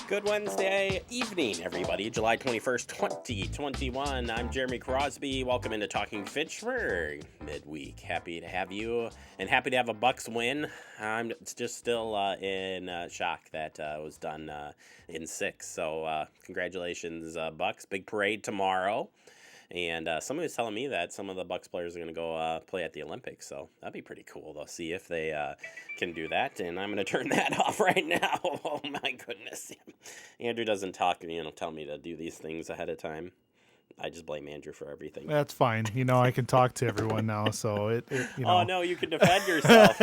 Good Wednesday evening, everybody. July 21st, 2021. I'm Jeremy Crosby. Welcome into Talking Fitchburg midweek. Happy to have you and happy to have a Bucks win. I'm just still in shock that it was done in 6. So congratulations, Bucks. Big parade tomorrow. And somebody was telling me that some of the Bucks players are going to go play at the Olympics, so that'd be pretty cool. They'll see if they can do that, and I'm going to turn that off right now. Oh my goodness, Andrew doesn't talk, tell me to do these things ahead of time. I just blame Andrew for everything. That's fine. I can talk to everyone now, so it Oh no, you can defend yourself.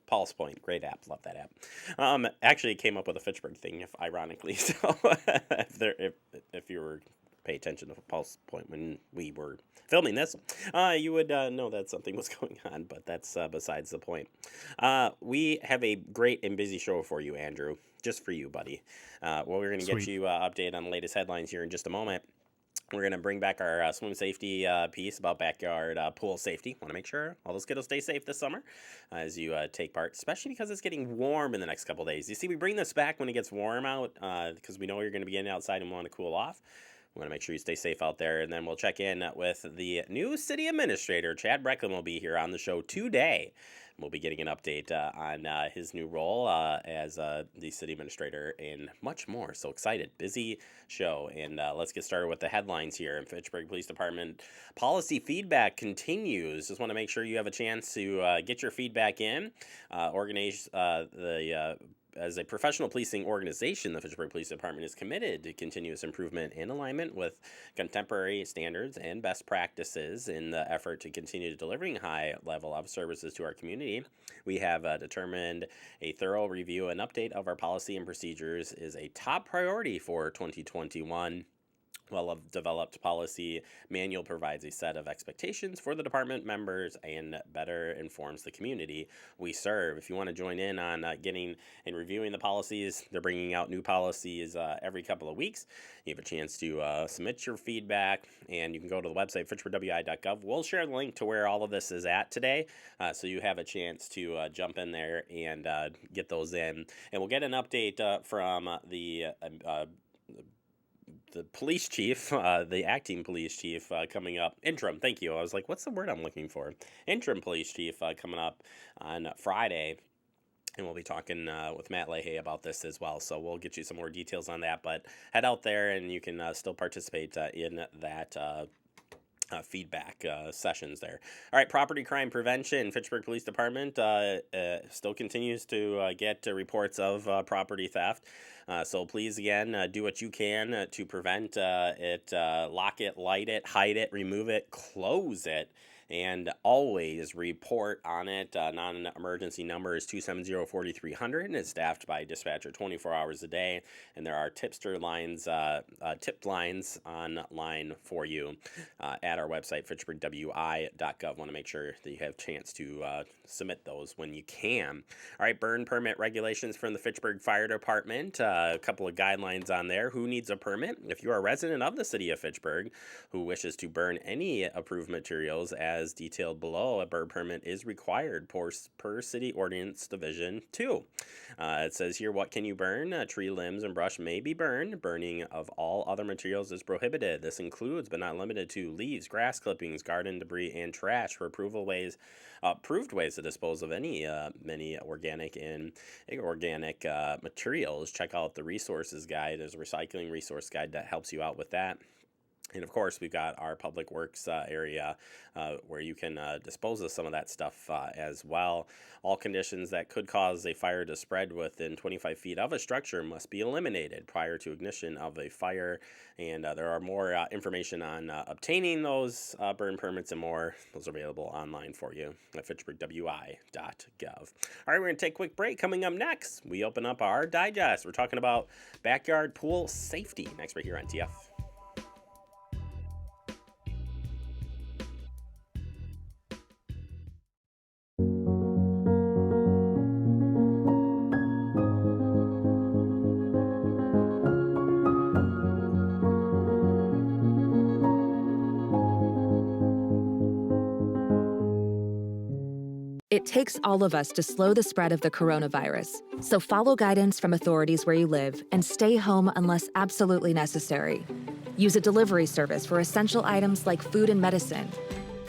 Pulse Point, great app, love that app. Actually came up with a Fitchburg thing, ironically. So if you were pay attention to Pulse Point when we were filming this, you would know that something was going on, but that's besides the point. We have a great and busy show for you, Andrew, just for you, buddy. We're going to get you updated on the latest headlines here in just a moment. We're going to bring back our swim safety piece about backyard pool safety. Want to make sure all those kiddos stay safe this summer as you take part, especially because it's getting warm in the next couple days. You see, we bring this back when it gets warm out because we know you're going to be getting outside and want to cool off. We want to make sure you stay safe out there. And then we'll check in with the new city administrator. Chad Brecklin will be here on the show today. We'll be getting an update on his new role as the city administrator and much more. So excited. Busy show. And let's get started with the headlines here. In Fitchburg Police Department, policy feedback continues. Just want to make sure you have a chance to get your feedback in. Organize as a professional policing organization, the Fitchburg Police Department is committed to continuous improvement in alignment with contemporary standards and best practices in the effort to continue delivering high level of services to our community. We have determined a thorough review and update of our policy and procedures is a top priority for 2021. Well-developed policy manual provides a set of expectations for the department members and better informs the community we serve. If you want to join in on getting and reviewing the policies, they're bringing out new policies every couple of weeks. You have a chance to submit your feedback, and you can go to the website, fitchburgwi.gov. We'll share the link to where all of this is at today, so you have a chance to jump in there and get those in. And we'll get an update from the police chief, the acting police chief coming up. Interim, thank you. I was like, what's the word I'm looking for? Interim police chief coming up on Friday. And we'll be talking with Matt Leahy about this as well. So we'll get you some more details on that. But head out there and you can still participate in that feedback sessions there. All right, property crime prevention. Fitchburg Police Department still continues to get reports of property theft. So please, again, do what you can to prevent it. Lock it, light it, hide it, remove it, close it. And always report on it. Non-emergency number is 270-4300, and it's staffed by dispatcher 24 hours a day. And there are tipster lines, tipped lines online for you at our website, fitchburgwi.gov. Want to make sure that you have a chance to submit those when you can. All right, burn permit regulations from the Fitchburg Fire Department. A couple of guidelines on there. Who needs a permit? If you are a resident of the city of Fitchburg who wishes to burn any approved materials as detailed below, a burn permit is required per City Ordinance Division 2. It says here, what can you burn? Tree limbs and brush may be burned. Burning of all other materials is prohibited. This includes, but not limited to, leaves, grass clippings, garden debris, and trash. For approved ways to dispose of many organic and inorganic materials, check out the resources guide. There's a recycling resource guide that helps you out with that. And of course, we've got our public works area where you can dispose of some of that stuff as well. All conditions that could cause a fire to spread within 25 feet of a structure must be eliminated prior to ignition of a fire. And there are more information on obtaining those burn permits and more. Those are available online for you at fitchburgwi.gov. All right, we're going to take a quick break. Coming up next, we open up our digest. We're talking about backyard pool safety. Next right here on TF. It takes all of us to slow the spread of the coronavirus. So follow guidance from authorities where you live and stay home unless absolutely necessary. Use a delivery service for essential items like food and medicine.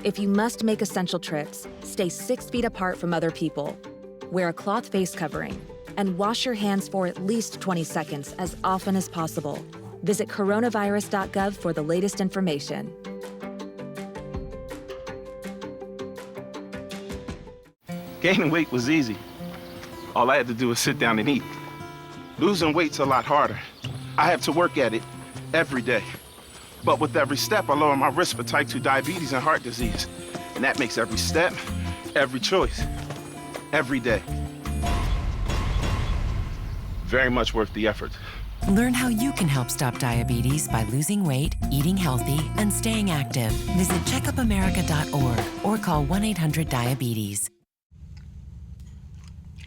If you must make essential trips, stay 6 feet apart from other people. Wear a cloth face covering and wash your hands for at least 20 seconds as often as possible. Visit coronavirus.gov for the latest information. Gaining weight was easy. All I had to do was sit down and eat. Losing weight's a lot harder. I have to work at it every day. But with every step, I lower my risk for type 2 diabetes and heart disease. And that makes every step, every choice, every day very much worth the effort. Learn how you can help stop diabetes by losing weight, eating healthy, and staying active. Visit checkupamerica.org or call 1-800-DIABETES.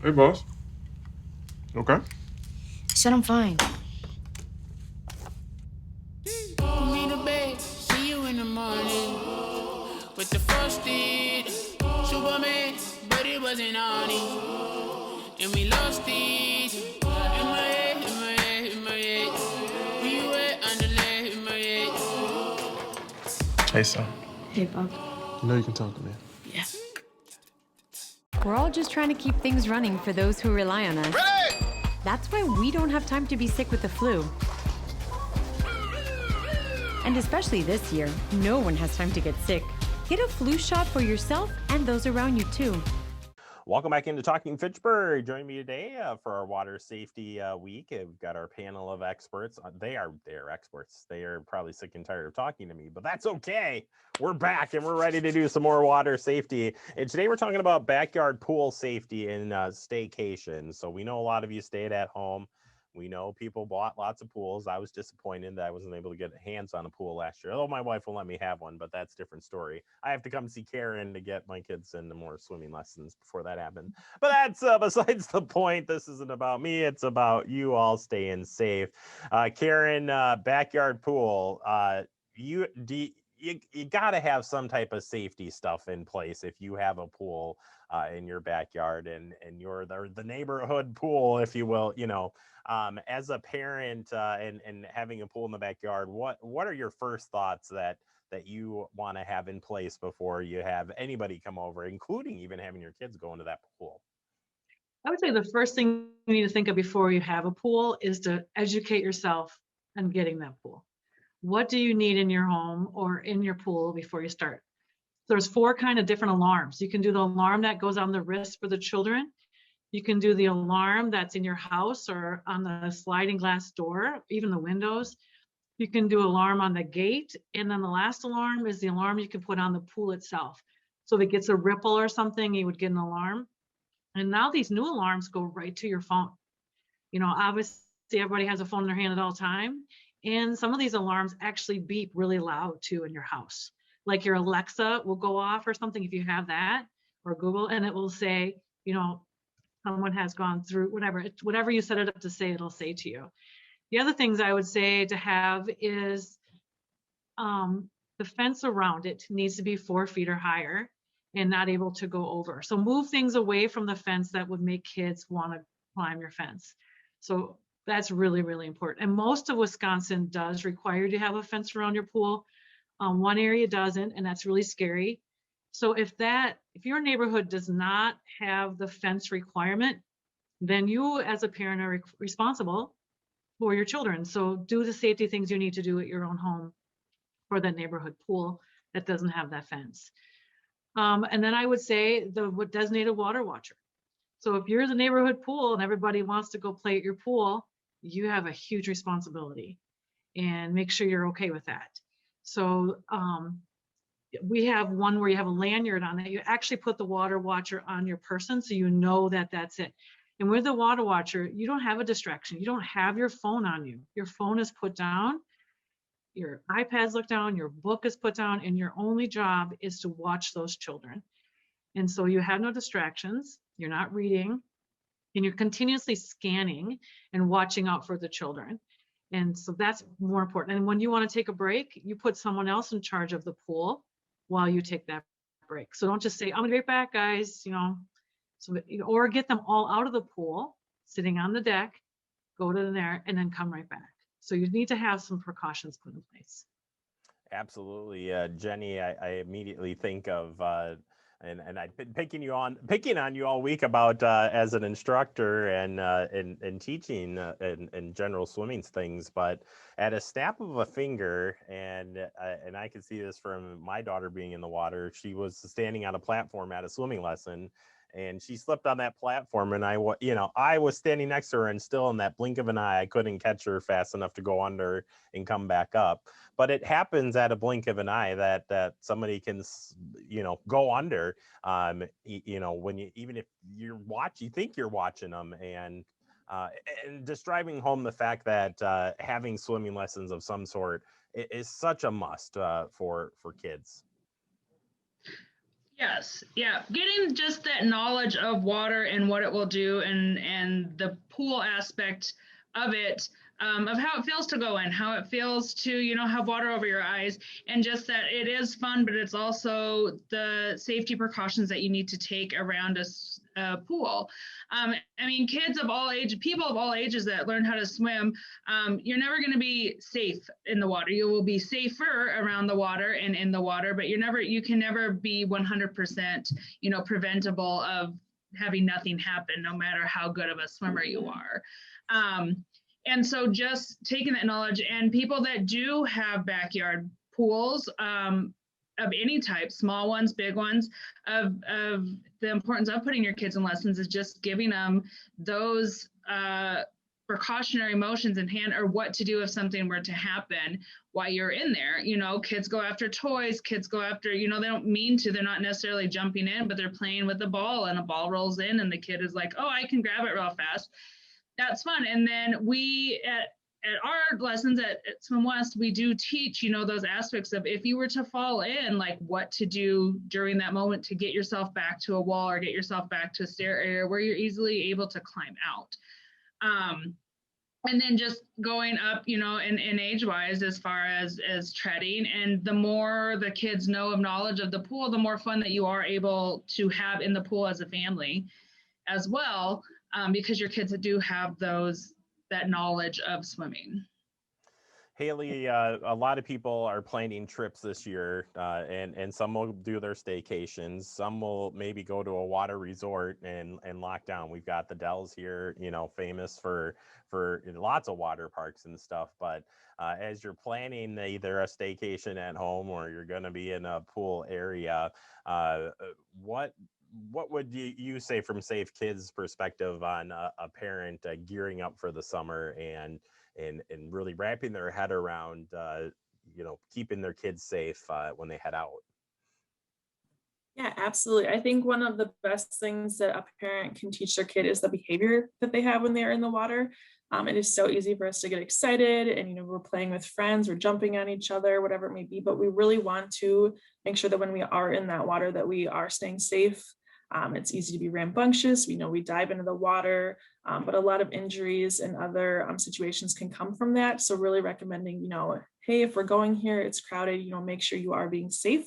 Hey, boss. Okay. Said I'm fine. Put me to bed, see you in the morning. With the frosted Superman, but it wasn't on it. And we lost it. In my head, in my head, in my head. Where you at, underlay, in my head. Hey, son. Hey, Bob. You know you can talk to me. Yeah. We're all just trying to keep things running for those who rely on us. Ready! That's why we don't have time to be sick with the flu. And especially this year, no one has time to get sick. Get a flu shot for yourself and those around you too. Welcome back into Talking Fitchburg. Join me today for our water safety week. We've got our panel of experts. They're experts. They are probably sick and tired of talking to me, but that's okay. We're back and we're ready to do some more water safety. And today we're talking about backyard pool safety and staycation. So we know a lot of you stayed at home. We know people bought lots of pools. I was disappointed that I wasn't able to get hands on a pool last year. Although my wife will let me have one, but that's a different story. I have to come see Karen to get my kids into more swimming lessons before that happened. But that's besides the point. This isn't about me. It's about you all staying safe. Karen, backyard pool. You got to have some type of safety stuff in place if you have a pool in your backyard and you're the neighborhood pool, if you will, as a parent and having a pool in the backyard, what are your first thoughts that you want to have in place before you have anybody come over, including even having your kids go into that pool? I would say the first thing you need to think of before you have a pool is to educate yourself on getting that pool. What do you need in your home or in your pool before you start? There's 4 kind of different alarms. You can do the alarm that goes on the wrist for the children. You can do the alarm that's in your house or on the sliding glass door, even the windows. You can do alarm on the gate. And then the last alarm is the alarm you can put on the pool itself. So if it gets a ripple or something, you would get an alarm. And now these new alarms go right to your phone. Obviously everybody has a phone in their hand at all time. And some of these alarms actually beep really loud too in your house. Like your Alexa will go off or something if you have that, or Google, and it will say, someone has gone through whatever you set it up to say, it'll say to you. The other things I would say to have is the fence around it needs to be 4 feet or higher and not able to go over. So move things away from the fence that would make kids want to climb your fence. So that's really, really important. And most of Wisconsin does require you to have a fence around your pool. One area doesn't, and that's really scary. So if your neighborhood does not have the fence requirement, then you as a parent are responsible for your children. So do the safety things you need to do at your own home for that neighborhood pool that doesn't have that fence. And then I would say the designated water watcher. So if you're the neighborhood pool and everybody wants to go play at your pool, you have a huge responsibility, and make sure you're okay with that. So we have one where you have a lanyard on it. You actually put the water watcher on your person so you know that that's it. And with the water watcher, you don't have a distraction. You don't have your phone on you. Your phone is put down, your iPad's looked down, your book is put down, and your only job is to watch those children. And so you have no distractions, you're not reading, and you're continuously scanning and watching out for the children. And so that's more important. And when you want to take a break, you put someone else in charge of the pool while you take that break. So don't just say, I'm gonna be right back, guys. So, or get them all out of the pool, sitting on the deck, go to there, and then come right back. So you need to have some precautions put in place. Absolutely, Jenny. I immediately think of and I've been picking on you all week about as an instructor and teaching and general swimming things, but at a snap of a finger, and I can see this from my daughter being in the water. She was standing on a platform at a swimming lesson, and she slipped on that platform, and I was standing next to her, and still in that blink of an eye, I couldn't catch her fast enough to go under and come back up. But it happens at a blink of an eye that somebody can, go under, when even if you think you're watching them, and just driving home the fact that having swimming lessons of some sort is such a must for kids. Yes, yeah. Getting just that knowledge of water and what it will do, and the pool aspect of it, of how it feels to go in, how it feels to, have water over your eyes, and just that it is fun, but it's also the safety precautions that you need to take around a pool. Kids of all ages, people of all ages that learn how to swim, you're never going to be safe in the water. You will be safer around the water and in the water, but you can never be 100%, preventable of having nothing happen, no matter how good of a swimmer you are. And so just taking that knowledge, and people that do have backyard pools, of any type, small ones, big ones, of the importance of putting your kids in lessons is just giving them those precautionary motions in hand, or what to do if something were to happen while you're in there. Kids go after toys, kids go after, they don't mean to, they're not necessarily jumping in, but they're playing with the ball, and a ball rolls in, and the kid is like, oh, I can grab it real fast. That's fun. And then we at our lessons at Swim West, we do teach, those aspects of if you were to fall in, like what to do during that moment to get yourself back to a wall or get yourself back to a stair area where you're easily able to climb out. And then just going up, in age-wise as far as treading. And the more the kids know of knowledge of the pool, the more fun that you are able to have in the pool as a family as well, because your kids do have that knowledge of swimming. Haley, a lot of people are planning trips this year, and some will do their staycations. Some will maybe go to a water resort and lock down. We've got the Dells here, famous for lots of water parks and stuff. But as you're planning either a staycation at home or you're going to be in a pool area, what would you say from Safe Kids' perspective on a parent gearing up for the summer and really wrapping their head around, keeping their kids safe when they head out? Yeah, absolutely. I think one of the best things that a parent can teach their kid is the behavior that they have when they're in the water. It is so easy for us to get excited and, we're playing with friends, we're jumping on each other, whatever it may be, but we really want to make sure that when we are in that water that we are staying safe. It's easy to be rambunctious. We dive into the water, but a lot of injuries and other situations can come from that. So really recommending, hey, if we're going here, it's crowded, make sure you are being safe.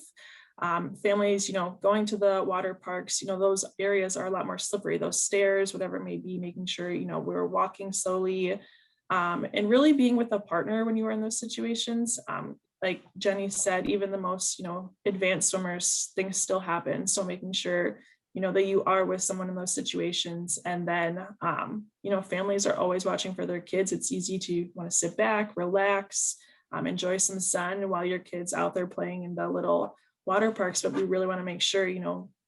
Families, going to the water parks, those areas are a lot more slippery, those stairs, whatever it may be, making sure, we're walking slowly, and really being with a partner when you are in those situations. Like Jenny said, even the most, advanced swimmers, things still happen. So making sure, that you are with someone in those situations. And then, families are always watching for their kids. It's easy to want to sit back, relax, enjoy some sun while your kid's out there playing in the little water parks. But we really want to make sure,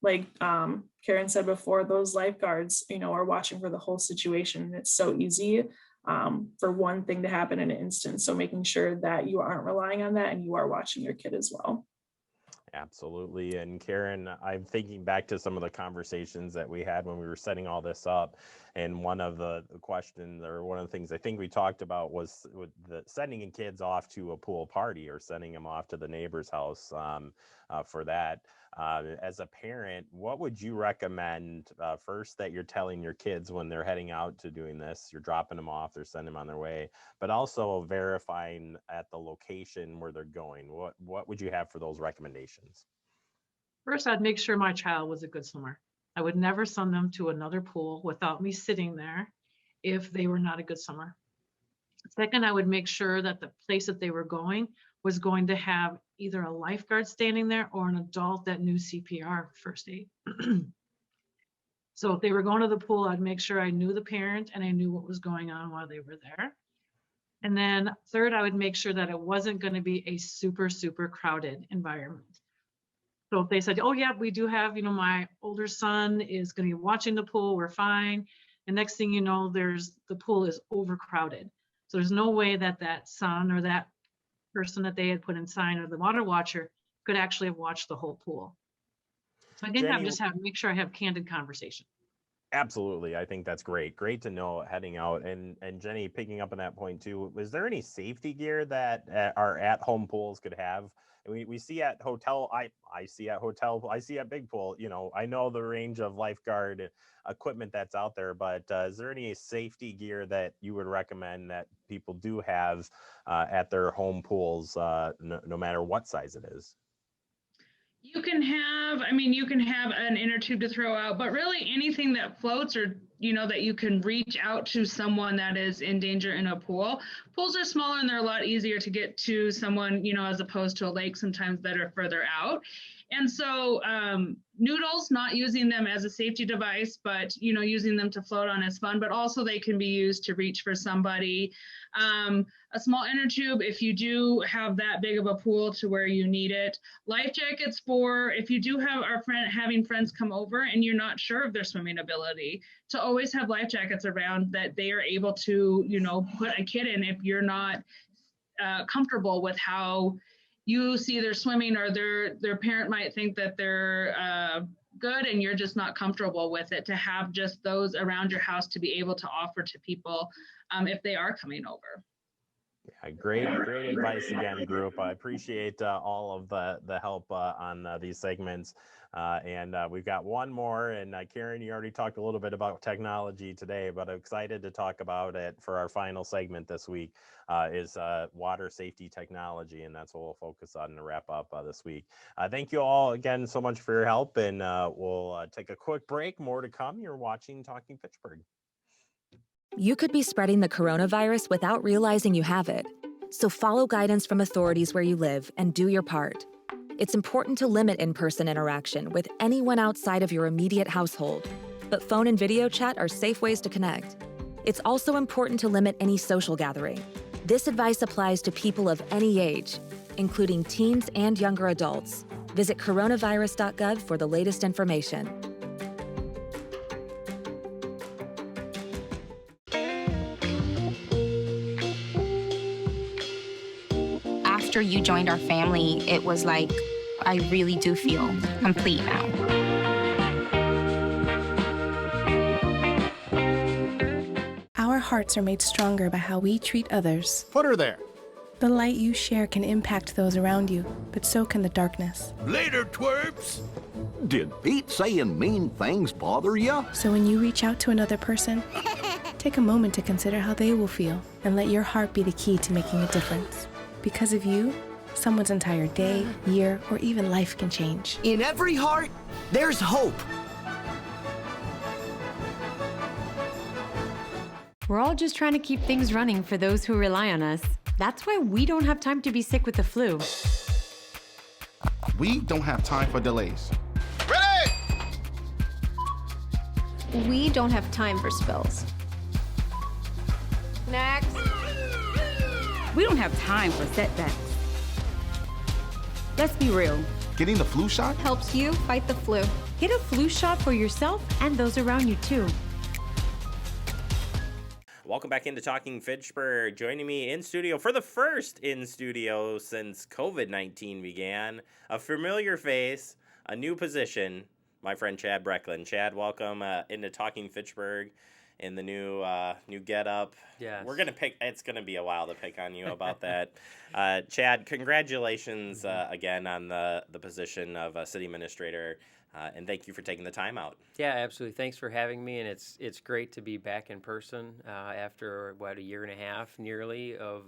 like Karen said before, those lifeguards, are watching for the whole situation. And it's so easy for one thing to happen in an instant. So making sure that you aren't relying on that and you are watching your kid as well. Absolutely. And Karen, I'm thinking back to some of the conversations that we had when we were setting all this up. And one of the questions, or one of the things I think we talked about, was with sending kids off to a pool party or sending them off to the neighbor's house for that. As a parent, what would you recommend first that you're telling your kids when they're heading out to doing this? You're dropping them off, they're sending them on their way, but also verifying at the location where they're going. What would you have for those recommendations? First, I'd make sure my child was a good swimmer. I would never send them to another pool without me sitting there if they were not a good swimmer. Second, I would make sure that the place that they were going was going to have either a lifeguard standing there or an adult that knew CPR, first aid. So if they were going to the pool, I'd make sure I knew the parent and I knew what was going on while they were there. And then third, I would make sure that it wasn't going to be a super, super crowded environment. So if they said, oh yeah, we do have, my older son is going to be watching the pool, we're fine. And next thing you know, the pool is overcrowded. So there's no way that son or that person that they had put inside or the water watcher could actually have watched the whole pool. So I think Jenny, make sure I have candid conversation. Absolutely. I think that's great. Great to know heading out. And Jenny, picking up on that point too, was there any safety gear that our at-home pools could have? We see at hotel, I see at big pool, I know the range of lifeguard equipment that's out there, but is there any safety gear that you would recommend that people do have at their home pools, no matter what size it is? You can have an inner tube to throw out, but really anything that floats or, that you can reach out to someone that is in danger in a pool. Pools are smaller and they're a lot easier to get to someone, as opposed to a lake sometimes that are further out. And so noodles, not using them as a safety device, but, using them to float on is fun, but also they can be used to reach for somebody. A small inner tube, if you do have that big of a pool to where you need it. Life jackets for if you do have having friends come over and you're not sure of their swimming ability, to always have life jackets around that they are able to, put a kid in if you're not comfortable with how you see their swimming, or their parent might think that they're good and you're just not comfortable with it, to have just those around your house to be able to offer to people if they are coming over. Yeah, great advice again, group. I appreciate all of the help on these segments. And we've got one more. And Karen, you already talked a little bit about technology today, but I'm excited to talk about it for our final segment this week is water safety technology. And that's what we'll focus on to wrap up this week. Thank you all again so much for your help. And we'll take a quick break. More to come. You're watching Talking Fitchburg. You could be spreading the coronavirus without realizing you have it. So follow guidance from authorities where you live and do your part. It's important to limit in-person interaction with anyone outside of your immediate household, but phone and video chat are safe ways to connect. It's also important to limit any social gathering. This advice applies to people of any age, including teens and younger adults. Visit coronavirus.gov for the latest information. After you joined our family, it was like, I really do feel complete now. Our hearts are made stronger by how we treat others. Put her there. The light you share can impact those around you, but so can the darkness. Later, twerps. Did Pete saying mean things bother you? So when you reach out to another person, take a moment to consider how they will feel and let your heart be the key to making a difference. Because of you, someone's entire day, year, or even life can change. In every heart, there's hope. We're all just trying to keep things running for those who rely on us. That's why we don't have time to be sick with the flu. We don't have time for delays. Ready! We don't have time for spills. Next. We don't have time for setbacks. Let's be real. Getting the flu shot helps you fight the flu. Get a flu shot for yourself and those around you too. Welcome back into Talking Fitchburg. Joining me in studio for the first in studio since COVID-19 began, a familiar face, a new position, my friend Chad Brecklin. Chad, welcome into Talking Fitchburg in the new getup. Yes. We're gonna pick. It's gonna be a while to pick on you about that. Chad, congratulations again on the position of city administrator, and thank you for taking the time out. Yeah, absolutely. Thanks for having me, and it's great to be back in person after a year and a half nearly of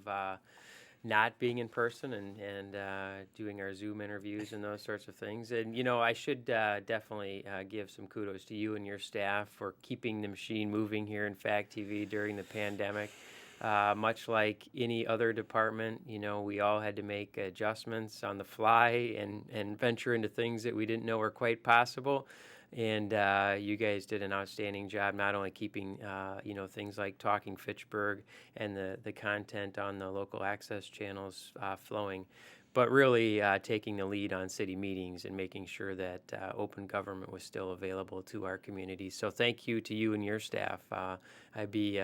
not being in person and doing our Zoom interviews and those sorts of things. And, I should definitely give some kudos to you and your staff for keeping the machine moving here in Fact TV during the pandemic. Much like any other department, we all had to make adjustments on the fly and venture into things that we didn't know were quite possible. And you guys did an outstanding job, not only keeping, things like Talking Fitchburg and the content on the local access channels flowing, but really taking the lead on city meetings and making sure that open government was still available to our community. So thank you to you and your staff. I'd be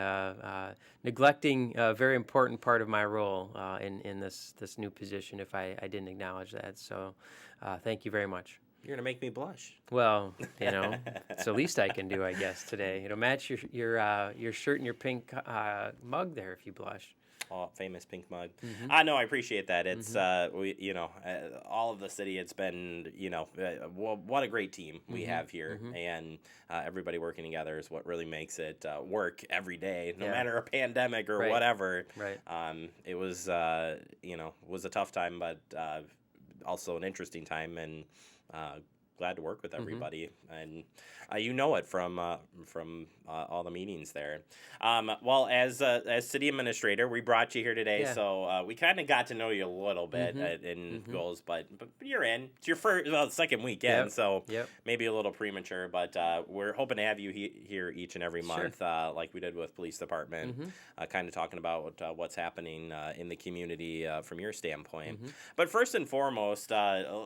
neglecting a very important part of my role in this new position if I didn't acknowledge that. So thank you very much. You're gonna make me blush. Well, it's the least I can do, I guess, today. Match your shirt and your pink mug there if you blush. Oh, famous pink mug. Mm-hmm. No, I appreciate that. It's all of the city. It's been what a great team we have here, and everybody working together is what really makes it work every day, no matter a pandemic or whatever. Right. It was was a tough time, but also an interesting time, and glad to work with everybody, and it from all the meetings there. Well, as city administrator, we brought you here today, so we kind of got to know you a little bit in goals, but you're in. It's your second weekend, so maybe a little premature, but we're hoping to have you here each and every month, like we did with police department, kind of talking about what's happening in the community from your standpoint. But first and foremost,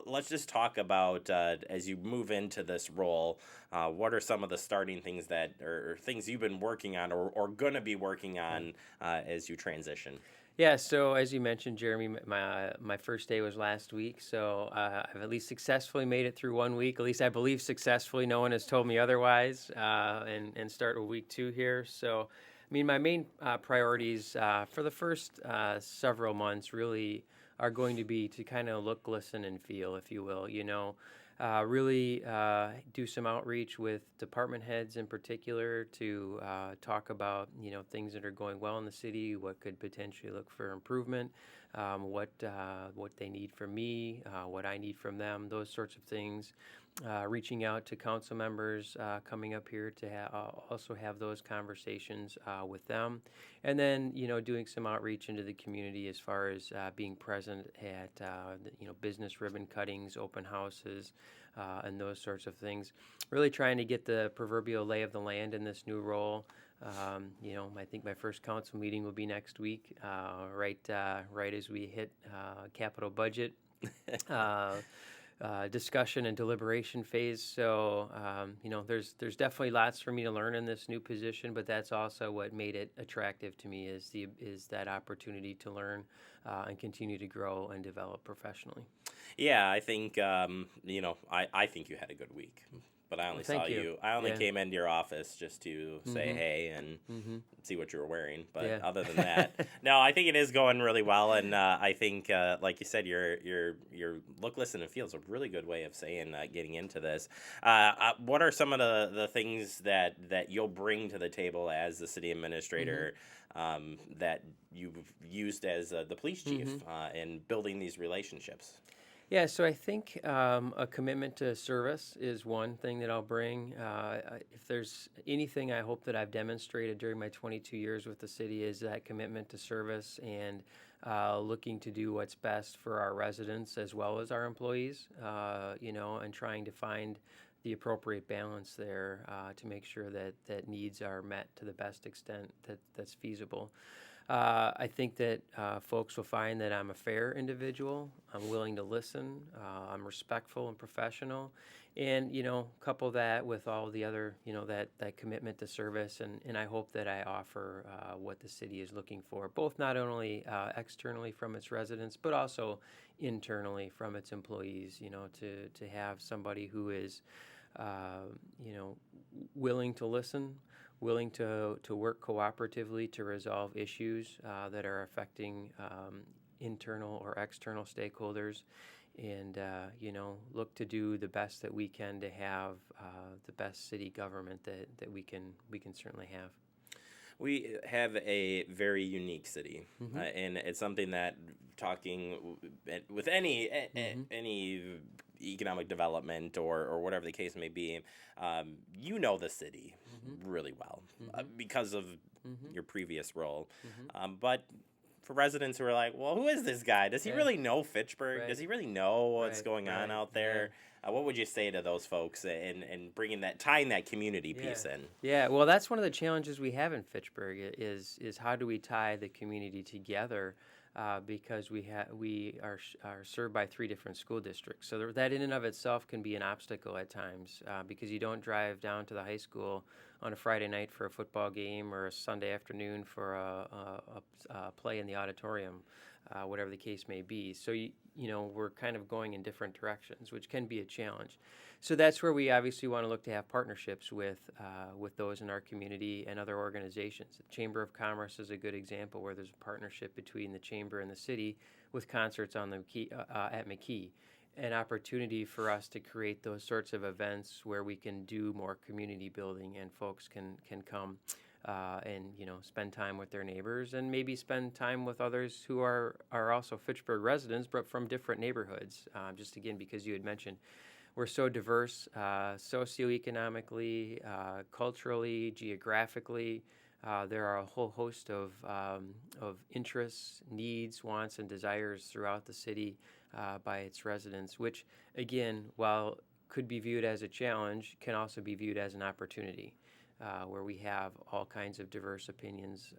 let's just talk about as you move into this role, what are some of the starting things or things you've been working on or going to be working on as you transition? Yeah, so as you mentioned, Jeremy, my first day was last week, so I've at least successfully made it through 1 week. At least I believe successfully. No one has told me otherwise, and start with week 2 here. So, my main priorities for the first several months really are going to be to kind of look, listen, and feel, if you will. Really do some outreach with department heads in particular to talk about things that are going well in the city, what could potentially look for improvement, what they need from me, what I need from them, those sorts of things. Reaching out to council members coming up here to also have those conversations with them, and then doing some outreach into the community as far as being present at business ribbon cuttings, open houses, and those sorts of things. Really trying to get the proverbial lay of the land in this new role. I think my first council meeting will be next week, right as we hit capital budget. Discussion and deliberation phase. So, there's definitely lots for me to learn in this new position, but that's also what made it attractive to me is that opportunity to learn and continue to grow and develop professionally. Yeah, I think I think you had a good week. But I only saw you. I only came into your office just to say hey and see what you were wearing. But other than that, no, I think it is going really well. And I think, like you said, your look, listen, and feel is a really good way of saying getting into this. What are some of the things that you'll bring to the table as the city administrator that you've used as the police chief in building these relationships? Yeah, so I think a commitment to service is one thing that I'll bring. If there's anything I hope that I've demonstrated during my 22 years with the city is that commitment to service and looking to do what's best for our residents as well as our employees, and trying to find the appropriate balance there to make sure that needs are met to the best extent that's feasible. I think that folks will find that I'm a fair individual. I'm willing to listen. I'm respectful and professional. And, couple that with all the other, that commitment to service. And I hope that I offer what the city is looking for, both not only externally from its residents, but also internally from its employees, to have somebody who is, willing to listen, willing to work cooperatively to resolve issues that are affecting internal or external stakeholders, and look to do the best that we can to have the best city government that we can certainly have. We have a very unique city, and it's something that talking with any any economic development or whatever the case may be, you know the city really well because of your previous role. But for residents who are like, well, who is this guy? Does he really know Fitchburg? Right. Does he really know what's Right, going on right, out there? What would you say to those folks and tying that community piece in? Yeah, well, that's one of the challenges we have in Fitchburg is how do we tie the community together, because we are served by 3 different school districts. So that in and of itself can be an obstacle at times, because you don't drive down to the high school on a Friday night for a football game or a Sunday afternoon for a play in the auditorium, whatever the case may be. So we're kind of going in different directions, which can be a challenge. So that's where we obviously want to look to have partnerships with those in our community and other organizations. The Chamber of Commerce is a good example where there's a partnership between the Chamber and the city with concerts on the at McKee. An opportunity for us to create those sorts of events where we can do more community building and folks can come and spend time with their neighbors and maybe spend time with others who are also Fitchburg residents but from different neighborhoods. Just again, because you had mentioned we're so diverse socioeconomically, culturally, geographically. There are a whole host of interests, needs, wants, and desires throughout the city by its residents, which, again, while could be viewed as a challenge, can also be viewed as an opportunity, where we have all kinds of diverse opinions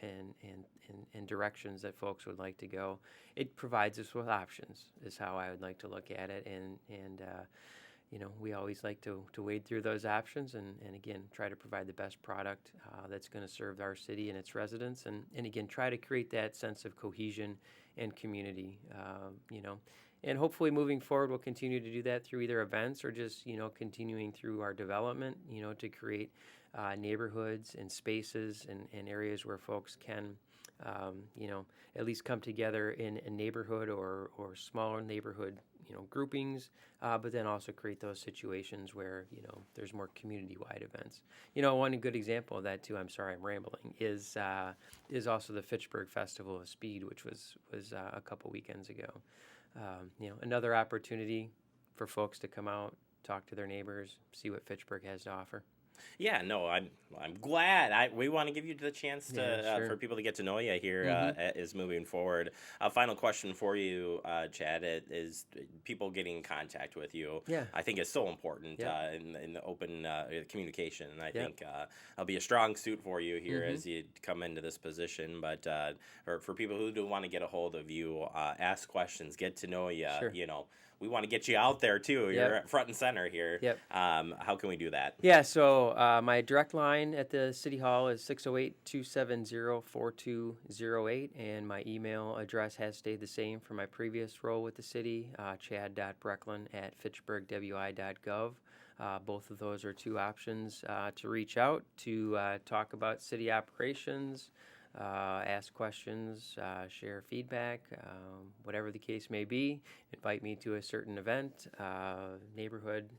and directions that folks would like to go. It provides us with options, is how I would like to look at it, and we always like to wade through those options and again, try to provide the best product that's going to serve our city and its residents, and again, try to create that sense of cohesion and community, And hopefully moving forward, we'll continue to do that through either events or just, continuing through our development, to create neighborhoods and spaces and areas where folks can, at least come together in a neighborhood or smaller neighborhood, groupings, but then also create those situations where, there's more community-wide events. One good example of that too, I'm sorry I'm rambling, is also the Fitchburg Festival of Speed, which was a couple weekends ago. Another opportunity for folks to come out, talk to their neighbors, see what Fitchburg has to offer. Yeah, no, I'm glad. We want to give you the chance to for people to get to know you here as moving forward. A final question for you, Chad, is people getting in contact with you. Yeah. I think is so important in the open communication, and I think I'll be a strong suit for you here as you come into this position. But for people who do want to get a hold of you, ask questions, get to know you. Sure. We want to get you out there too. You're front and center here. Yep. How can we do that? Yeah, so my direct line at the City Hall is 608-270-4208, and my email address has stayed the same for my previous role with the city, chad.brecklin@fitchburgwi.gov. Both of those are 2 options to reach out to talk about city operations, ask questions, share feedback, whatever the case may be. Invite me to a certain event, neighborhood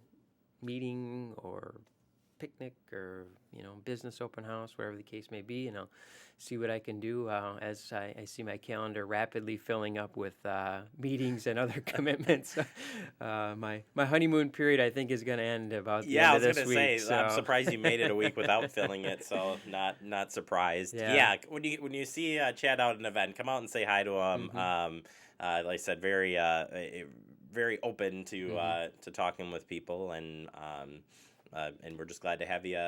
meeting or picnic or business open house, wherever the case may be, and I'll see what I can do as I see my calendar rapidly filling up with meetings and other commitments. My honeymoon period, I think, is going to end about the end of this week. I was going to say, I'm surprised you made it a week without filling it, so not surprised. Yeah, when you see Chad out at an event, come out and say hi to him. Like I said, very open to talking with people, and we're just glad to have you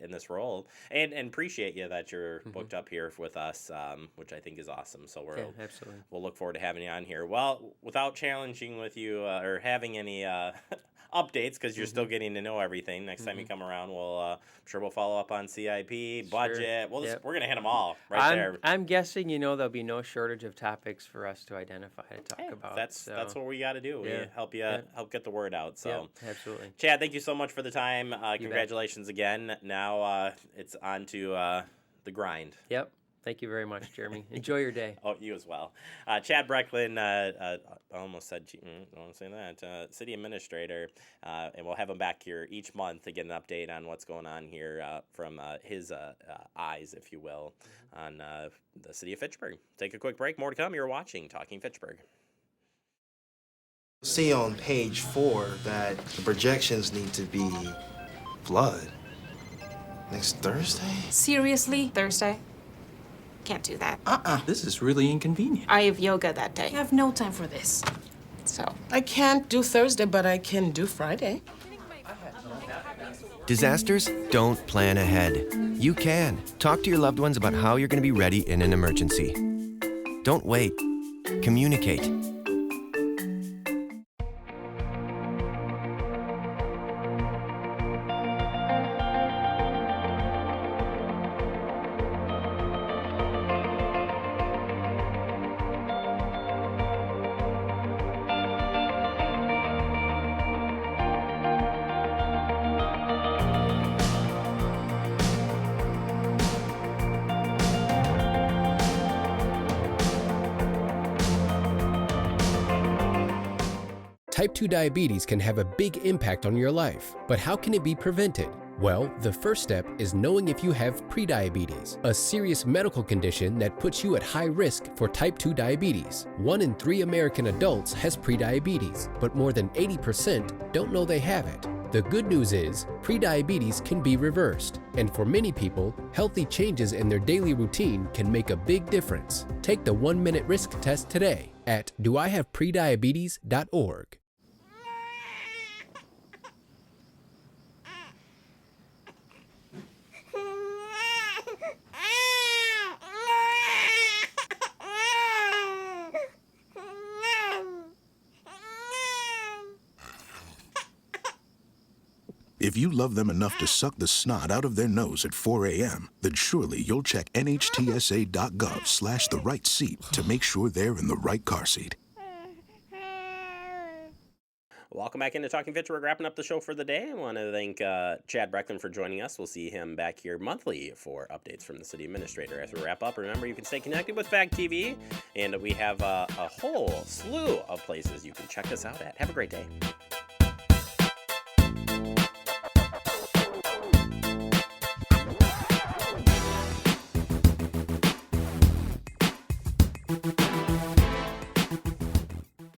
in this role, and appreciate you that you're booked up here with us, which I think is awesome. So absolutely. We'll look forward to having you on here. Well, without challenging with you or having any updates, because you're still getting to know everything. Next time you come around, I'm sure we'll follow up on CIP, budget. We're gonna hit them all there. I'm guessing there'll be no shortage of topics for us to identify and talk about. That's what we got to do. We help get the word out. So absolutely, Chad, thank you so much for the time. Congratulations again. Now it's on to the grind. Yep. Thank you very much, Jeremy. Enjoy your day. Oh, you as well. Chad Brecklin, I almost said, I won't say that, city administrator, and we'll have him back here each month to get an update on what's going on here from his eyes, if you will, on the city of Fitchburg. Take a quick break. More to come. You're watching Talking Fitchburg. See on page 4 that the projections need to be flood next Thursday? Seriously? Thursday? Can't do that. This is really inconvenient. I have yoga that day. I have no time for this. So. I can't do Thursday, but I can do Friday. Disasters don't plan ahead. You can. Talk to your loved ones about how you're going to be ready in an emergency. Don't wait. Communicate. Type 2 diabetes can have a big impact on your life, but how can it be prevented? Well, the first step is knowing if you have prediabetes, a serious medical condition that puts you at high risk for type 2 diabetes. 1 in 3 American adults has prediabetes, but more than 80% don't know they have it. The good news is, prediabetes can be reversed, and for many people, healthy changes in their daily routine can make a big difference. Take the 1-minute risk test today at doihaveprediabetes.org. If you love them enough to suck the snot out of their nose at 4 a.m., then surely you'll check NHTSA.gov/the right seat to make sure they're in the right car seat. Welcome back into Talking Fitchburg, wrapping up the show for the day. I want to thank Chad Brecklin for joining us. We'll see him back here monthly for updates from the city administrator. As we wrap up, remember you can stay connected with Fact TV, and we have a whole slew of places you can check us out at. Have a great day.